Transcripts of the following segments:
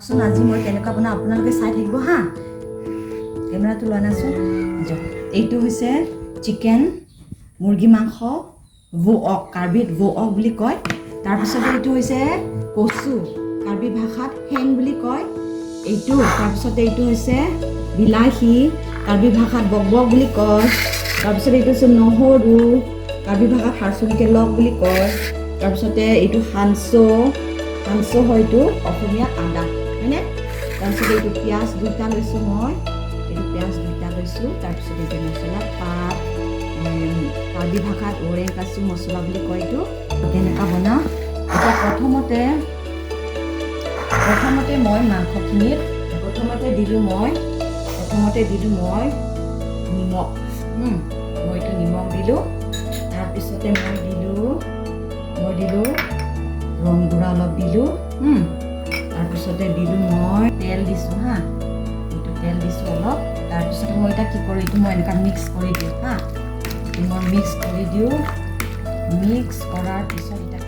চোন আজি মই কেনেকুৱা বনাওঁ আপোনালোকে চাই থাকিব হা। কেমেৰাটো লৈ আনাচোন। এইটো হৈছে চিকেন, মুৰ্গী মাংস, ৱ'ক, কাৰ্বিত ৱ'ক বুলি কয়। তাৰপিছতে এইটো হৈছে কচু, কাৰ্বি ভাষাত হেং বুলি কয়। এইটো তাৰপিছতে এইটো হৈছে বিলাহী, কাৰ্বি ভাষাত বক বুলি কয়। তাৰপিছতে এইটো হৈছে নহৰু, কাৰ্বি ভাষাত হাৰচনিকে লগ বুলি কয়। তাৰপিছতে এইটো হানচো হয়তো অসমীয়াত আদা, হয়নে? তাৰপিছতে এইটো পিঁয়াজ দুটা লৈছোঁ মই, তাৰপিছত এইটো মছলা পাত, কাৰ্বি ভাষাত ওৰেং কাচু মছলা বুলি কয়। এইটো কেনেকুৱা বনাওঁ এতিয়া প্ৰথমতে মই মাংসখিনিত দিলোঁ মই নিমখ। মই এইটো নিমখ দিলোঁ। তাৰপিছতে মই দিলোঁ ৰং গুড়া অলপ দিলোঁ। তাৰপিছতে দিলোঁ মই তেল দিছোঁ হা। এইটো তেল দিছোঁ অলপ। তাৰপিছতে মই এতিয়া কি কৰোঁ, এইটো মই এনেকুৱা মিক্স কৰি দিওঁ হা। মই মিক্স কৰি দিওঁ। মিক্স কৰাৰ পিছত এতিয়া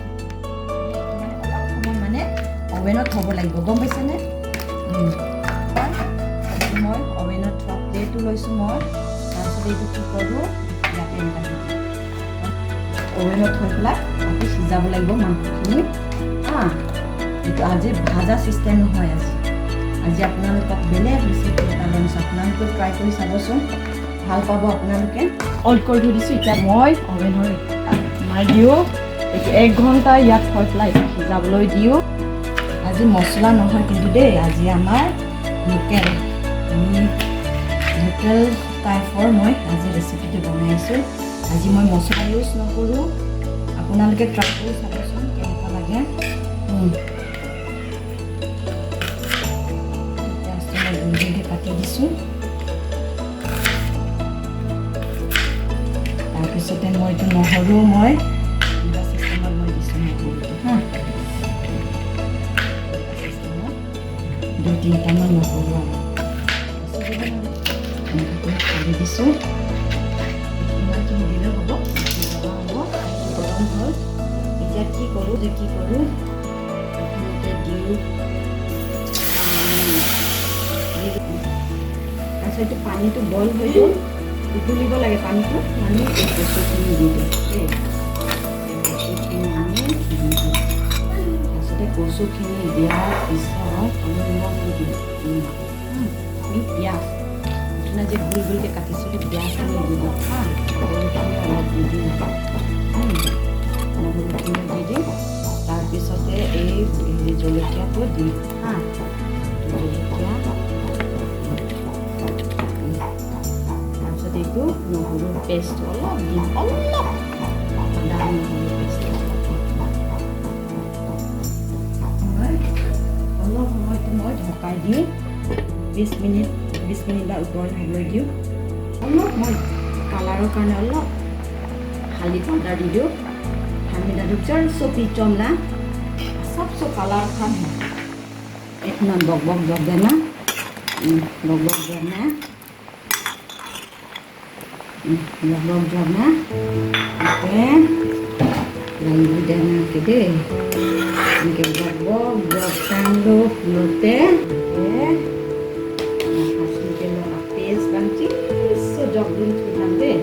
অলপ সময় মানে অভেনত থ'ব লাগিব, গম পাইছেনে? মই অভেনত থোৱা প্লেটো লৈছোঁ মই। তাৰপিছত এইটো কি কৰোঁ, ইয়াতে এনেকুৱা অভেনত থৈ পেলাই আকৌ সিজাব লাগিব মাংসখিনি হা। এইটো আজি ভাজা চিষ্টেম নহয়। আজি আপোনালোকক বেলেগ ৰেচিপি এটা লৈছোঁ। আপোনালোকে ট্ৰাই কৰি চাবচোন, ভাল পাব আপোনালোকে। অন কৰি থৈ দিছোঁ। এতিয়া মই অভেনৰ মাৰি দিওঁ। এইটো 1 ঘণ্টা ইয়াত থৈ পেলাই সিজাবলৈ দিওঁ। আজি মছলা নহয় কিন্তু দেই, আজি আমাৰ লোকেল টাইপৰ মই আজি ৰেচিপিটো বনাইছোঁ। আজি মই মছলা ইউজ নকৰোঁ। আপোনালোকে ট্ৰাই কৰি চাবচোন কেনেকুৱা লাগে। পিঁয়াজটো কাটি দিছোঁ। তাৰপিছতে মই এইটো নহৰু চিষ্টেমত মই দিছোঁ নহৰুটো হা। 2-3টামান নহৰু ঢালি দিছোঁ। ইমানখিনি দিলেও হ'ব, গৰম হ'ল। এতিয়া কি কৰোঁ প্ৰথমতে দিওঁ তাৰপিছত এইটো পানীটো বইল হৈ গ'ল, উতলিব লাগে পানীটো, মানে এই কচুখিনি দি দিওঁ দেই। তাৰপিছতে কচুখিনি দিয়াৰ পিছত নিমখ দি দিওঁ। পিঁয়াজ যে গোল গোলকৈ কাটিছিলোঁ, পিঁয়াজখিনি দি দিওঁ হা। নহৰুখিনি অলপ দি দিওঁ। নহৰুখিনি দি দিওঁ। তাৰপিছতে এই জলকীয়াটো দিওঁ হা। জলকীয়া, তাৰপিছত এইটো নহৰুৰ পেষ্ট অলপ দিম, অলপ আদা নহৰুৰ পেষ্ট অলপ সময়টো মই ঢকাই দিওঁ। 20 মিনিট বা ওপৰত হ'বলৈ দিওঁ। অলপ মই কালাৰৰ কাৰণে অলপ হালধি পাউডাৰ দি দিওঁ। হালধি জল চপি চমলা सबसे कलर खान इतना बक जब देना रंग देना के दे इनके बक जब सांडो लोटे हासिल के लो पेस्ट बनती सो जब दिन छुटान दे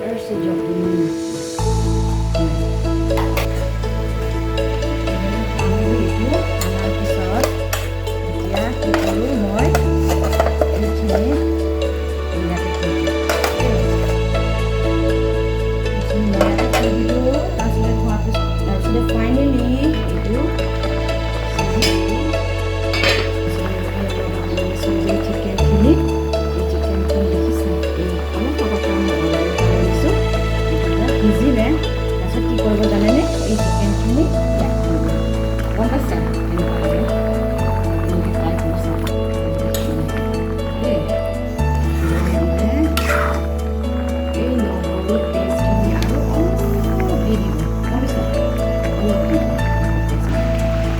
और सो जब दिन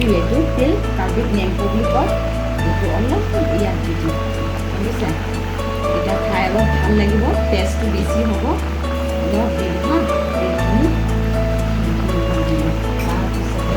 yaitu til kabit yang publikot itu Allah ইয়াত দি দিম বুজিছা। এটা খাই অলপ ভাল লাগিব, টেষ্টটো বেছি হ'ব। অলপ দিম হা। তাৰপিছতে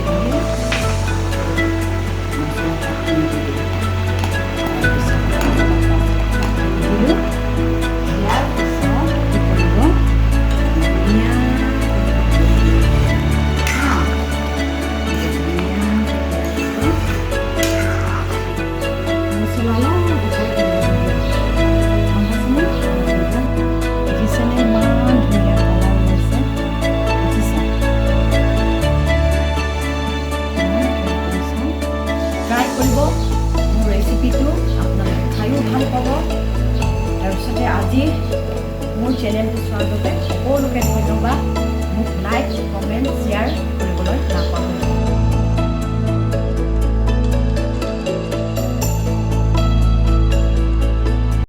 চেনেলটো চোৱাৰ বাবে সকলোকে ধন্যবাদ। মোক লাইক, কমেণ্ট, শ্বেয়াৰ কৰিবলৈ নাপাহৰিব।